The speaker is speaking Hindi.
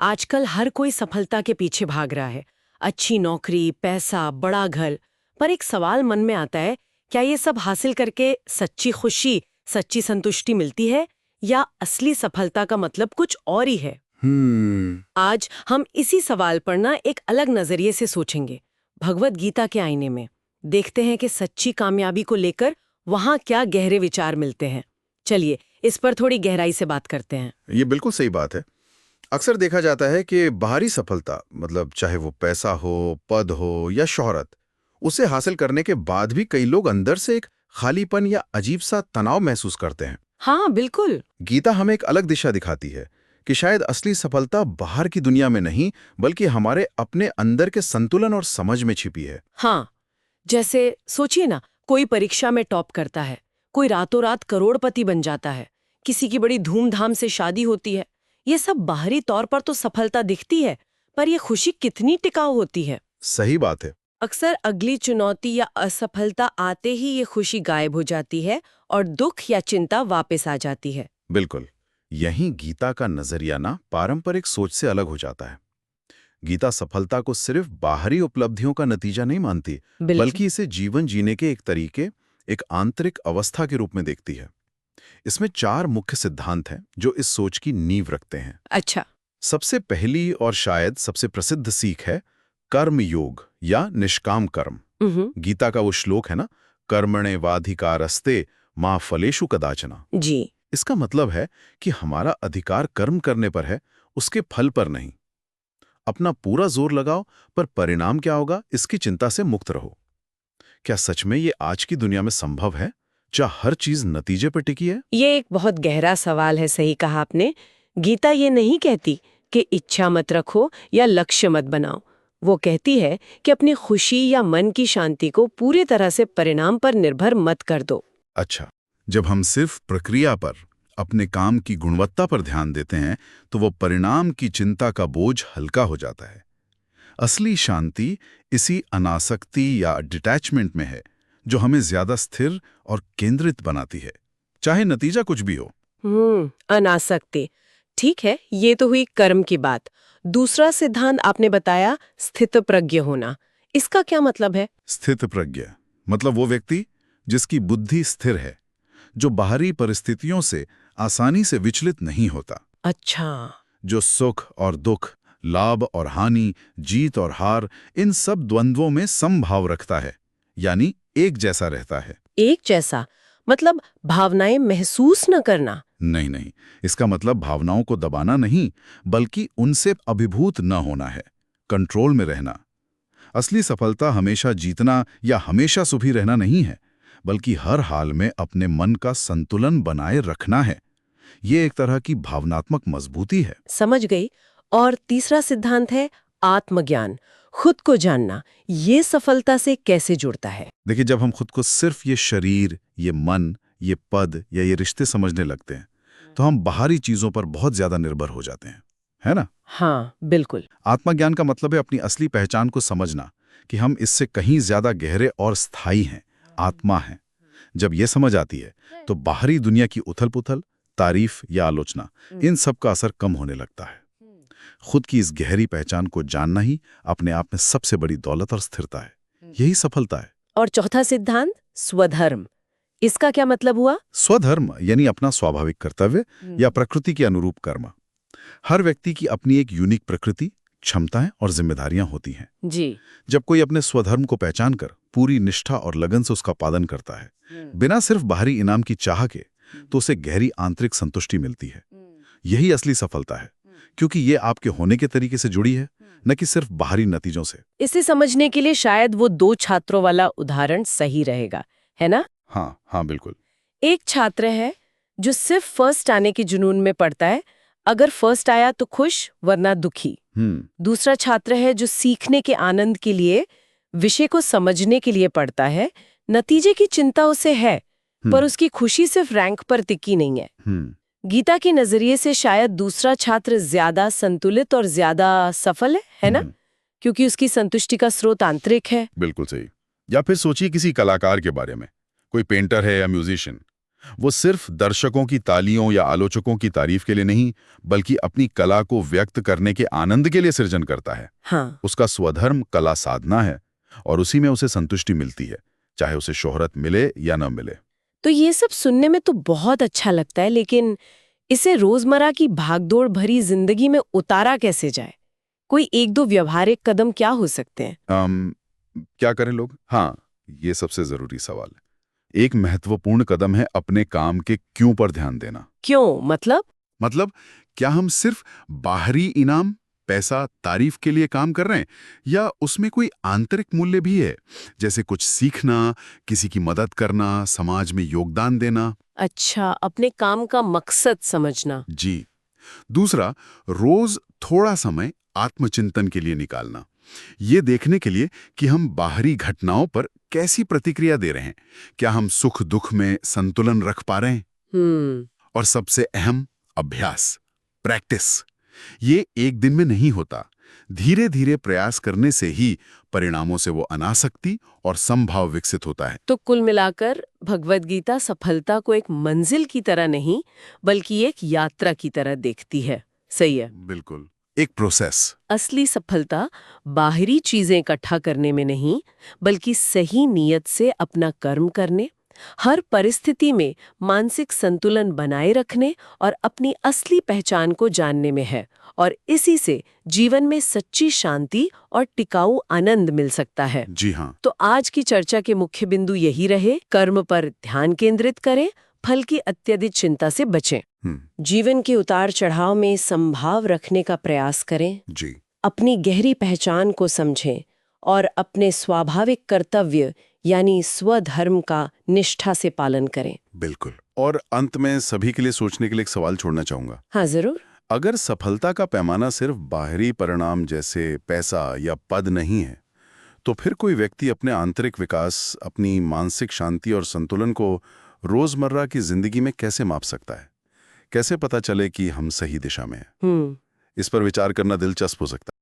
आजकल हर कोई सफलता के पीछे भाग रहा है। अच्छी नौकरी, पैसा, बड़ा घर। पर एक सवाल मन में आता है, क्या ये सब हासिल करके सच्ची खुशी, सच्ची संतुष्टि मिलती है या असली सफलता का मतलब कुछ और ही है? आज हम इसी सवाल पर ना एक अलग नजरिए से सोचेंगे। भगवत गीता के आईने में देखते हैं कि सच्ची कामयाबी को लेकर वहां क्या गहरे विचार मिलते हैं। चलिए इस पर थोड़ी गहराई से बात करते हैं। ये बिल्कुल सही बात है। अक्सर देखा जाता है कि बाहरी सफलता मतलब चाहे वो पैसा हो, पद हो या शोहरत, उसे हासिल करने के बाद भी कई लोग अंदर से एक खालीपन या अजीब सा तनाव महसूस करते हैं। हाँ बिल्कुल। गीता हमें एक अलग दिशा दिखाती है कि शायद असली सफलता बाहर की दुनिया में नहीं, बल्कि हमारे अपने अंदर के संतुलन और समझ में छिपी है। हाँ, जैसे सोचिए ना, कोई परीक्षा में टॉप करता है, कोई रातों रात करोड़पति बन जाता है, किसी की बड़ी धूमधाम से शादी होती है। ये सब बाहरी तौर पर तो सफलता दिखती है, पर ये खुशी कितनी टिकाऊ होती है? सही बात है। अक्सर अगली चुनौती या असफलता आते ही ये खुशी गायब हो जाती है और दुख या चिंता वापस आ जाती है। बिल्कुल। यहीं गीता का नजरिया ना पारंपरिक सोच से अलग हो जाता है। गीता सफलता को सिर्फ बाहरी उपलब्धियों का नतीजा नहीं मानती, बल्कि इसे जीवन जीने के एक तरीके, एक आंतरिक अवस्था के रूप में देखती है। इसमें 4 मुख्य सिद्धांत हैं जो इस सोच की नींव रखते हैं। अच्छा। सबसे पहली और शायद सबसे प्रसिद्ध सीख है कर्म योग या निष्काम कर्म। गीता का वो श्लोक है ना, कर्मण्येवाधिकारस्ते मा फलेषु कदाचन। जी। इसका मतलब है कि हमारा अधिकार कर्म करने पर है, उसके फल पर नहीं। अपना पूरा जोर लगाओ, पर परिणाम क्या होगा इसकी चिंता से मुक्त रहो। क्या सच में ये आज की दुनिया में संभव है? क्या हर चीज नतीजे पर टिकी है? ये एक बहुत गहरा सवाल है, सही कहा आपने। गीता ये नहीं कहती कि इच्छा मत रखो या लक्ष्य मत बनाओ। वो कहती है कि अपनी खुशी या मन की शांति को पूरी तरह से परिणाम पर निर्भर मत कर दो। अच्छा, जब हम सिर्फ प्रक्रिया पर, अपने काम की गुणवत्ता पर ध्यान देते हैं, तो वो परिणाम की चिंता का बोझ हल्का हो जाता है। असली शांति इसी अनासक्ति या डिटैचमेंट में है, जो हमें ज्यादा स्थिर और केंद्रित बनाती है, चाहे नतीजा कुछ भी हो। अनासक्ति। ठीक है, ये तो हुई कर्म की बात। दूसरा सिद्धांत आपने बताया स्थित प्रज्ञ होना। इसका क्या मतलब है? स्थित प्रज्ञ मतलब वो व्यक्ति जिसकी बुद्धि स्थिर है, जो बाहरी परिस्थितियों से आसानी से विचलित नहीं होता। अच्छा। जो सुख और दुख, लाभ और हानि, जीत और हार, इन सब द्वंद्वों में समभाव रखता है, यानी एक जैसा रहता है। एक जैसा मतलब भावनाएं महसूस न करना? नहीं नहीं, इसका मतलब भावनाओं को दबाना नहीं, बल्कि उनसे अभिभूत न होना है, कंट्रोल में रहना। असली सफलता हमेशा जीतना या हमेशा सुखी रहना नहीं है, बल्कि हर हाल में अपने मन का संतुलन बनाए रखना है। ये एक तरह की भावनात्मक मजबूती है। समझ गई। और तीसरा सिद्धांत है आत्मज्ञान, खुद को जानना। ये सफलता से कैसे जुड़ता है? देखिए, जब हम खुद को सिर्फ ये शरीर, ये मन, ये पद या ये रिश्ते समझने लगते हैं, तो हम बाहरी चीजों पर बहुत ज्यादा निर्भर हो जाते हैं, है ना? हाँ बिल्कुल। आत्मज्ञान का मतलब है अपनी असली पहचान को समझना, कि हम इससे कहीं ज्यादा गहरे और स्थायी हैं, आत्मा हैं। जब ये समझ आती है, तो बाहरी दुनिया की उथल-पुथल, तारीफ या आलोचना, इन सब का असर कम होने लगता है। खुद की इस गहरी पहचान को जानना ही अपने आप में सबसे बड़ी दौलत और स्थिरता है। यही सफलता है। और चौथा सिद्धांत स्वधर्म, इसका क्या मतलब हुआ? स्वधर्म यानी अपना स्वाभाविक कर्तव्य या प्रकृति के अनुरूप कर्म। हर व्यक्ति की अपनी एक यूनिक प्रकृति, क्षमताएं और जिम्मेदारियां होती हैं। जी। जब कोई अपने स्वधर्म को पहचान कर पूरी निष्ठा और लगन से उसका पालन करता है, बिना सिर्फ बाहरी इनाम की चाह के, तो उसे गहरी आंतरिक संतुष्टि मिलती है। यही असली सफलता है, क्योंकि ये आपके होने के तरीके से जुड़ी है, न कि सिर्फ बाहरी नतीजों से। इसे समझने के लिए शायद वो 2 छात्रों वाला उदाहरण सही रहेगा, है ना? हाँ हाँ बिल्कुल। एक छात्र है जो सिर्फ फर्स्ट आने के जुनून में पढ़ता है, अगर फर्स्ट आया तो खुश वरना दुखी। दूसरा छात्र है जो सीखने के आनंद के लिए, विषय को समझने के लिए पढ़ता है, नतीजे की चिंता उसे है, पर उसकी खुशी सिर्फ रैंक पर टिकी नहीं है। गीता के नजरिए से शायद दूसरा छात्र ज्यादा संतुलित और ज्यादा सफल है ना? क्योंकि उसकी संतुष्टि का स्रोत आंतरिक है। बिल्कुल सही। या फिर सोचिए किसी कलाकार के बारे में, कोई पेंटर है या म्यूजिशियन, वो सिर्फ दर्शकों की तालियों या आलोचकों की तारीफ के लिए नहीं, बल्कि अपनी कला को व्यक्त करने के आनंद के लिए सृजन करता है। हाँ। उसका स्वधर्म कला साधना है और उसी में उसे संतुष्टि मिलती है, चाहे उसे शोहरत मिले या न मिले। तो ये सब सुनने में तो बहुत अच्छा लगता है, लेकिन इसे रोजमर्रा की भागदौड़ भरी जिंदगी में उतारा कैसे जाए? कोई एक दो व्यवहारिक कदम क्या हो सकते हैं? क्या करें लोग? हाँ, ये सबसे जरूरी सवाल है। एक महत्वपूर्ण कदम है अपने काम के क्यों पर ध्यान देना। क्यों? मतलब क्या हम सिर्फ बाहरी इनाम, पैसा, तारीफ के लिए काम कर रहे हैं, या उसमें कोई आंतरिक मूल्य भी है, जैसे कुछ सीखना, किसी की मदद करना, समाज में योगदान देना। अच्छा, अपने काम का मकसद समझना। जी। दूसरा, रोज थोड़ा समय आत्मचिंतन के लिए निकालना, ये देखने के लिए कि हम बाहरी घटनाओं पर कैसी प्रतिक्रिया दे रहे हैं, क्या हम सुख दुख में संतुलन रख पा रहे हैं। और सबसे अहम, अभ्यास, प्रैक्टिस। ये एक दिन में नहीं होता, धीरे धीरे प्रयास करने से ही परिणामों से वो अनासक्ति और समभाव विकसित होता है। तो कुल मिलाकर भगवद गीता सफलता को एक मंजिल की तरह नहीं, बल्कि एक यात्रा की तरह देखती है। सही है? बिल्कुल, एक प्रोसेस। असली सफलता बाहरी चीजें इकट्ठा करने में नहीं, बल्कि सही नीयत से अपना कर्म करने, हर परिस्थिति में मानसिक संतुलन बनाए रखने और अपनी असली पहचान को जानने में है। और इसी से जीवन में सच्ची शांति और टिकाऊ आनंद मिल सकता है। जी हाँ। तो आज की चर्चा के मुख्य बिंदु यही रहे, कर्म पर ध्यान केंद्रित करें, फल की अत्यधिक चिंता से बचें, जीवन के उतार चढ़ाव में संभाव रखने का प्रयास करें, जी, अपनी गहरी पहचान को समझें और अपने स्वाभाविक कर्तव्य यानी स्वधर्म का निष्ठा से पालन करें। बिल्कुल। और अंत में सभी के लिए सोचने के लिए एक सवाल छोड़ना चाहूंगा। हाँ, जरूर। अगर सफलता का पैमाना सिर्फ बाहरी परिणाम जैसे पैसा या पद नहीं है, तो फिर कोई व्यक्ति अपने आंतरिक विकास, अपनी मानसिक शांति और संतुलन को रोजमर्रा की जिंदगी में कैसे माप सकता है? कैसे पता चले कि हम सही दिशा में हैं? इस पर विचार करना दिलचस्प हो सकता है।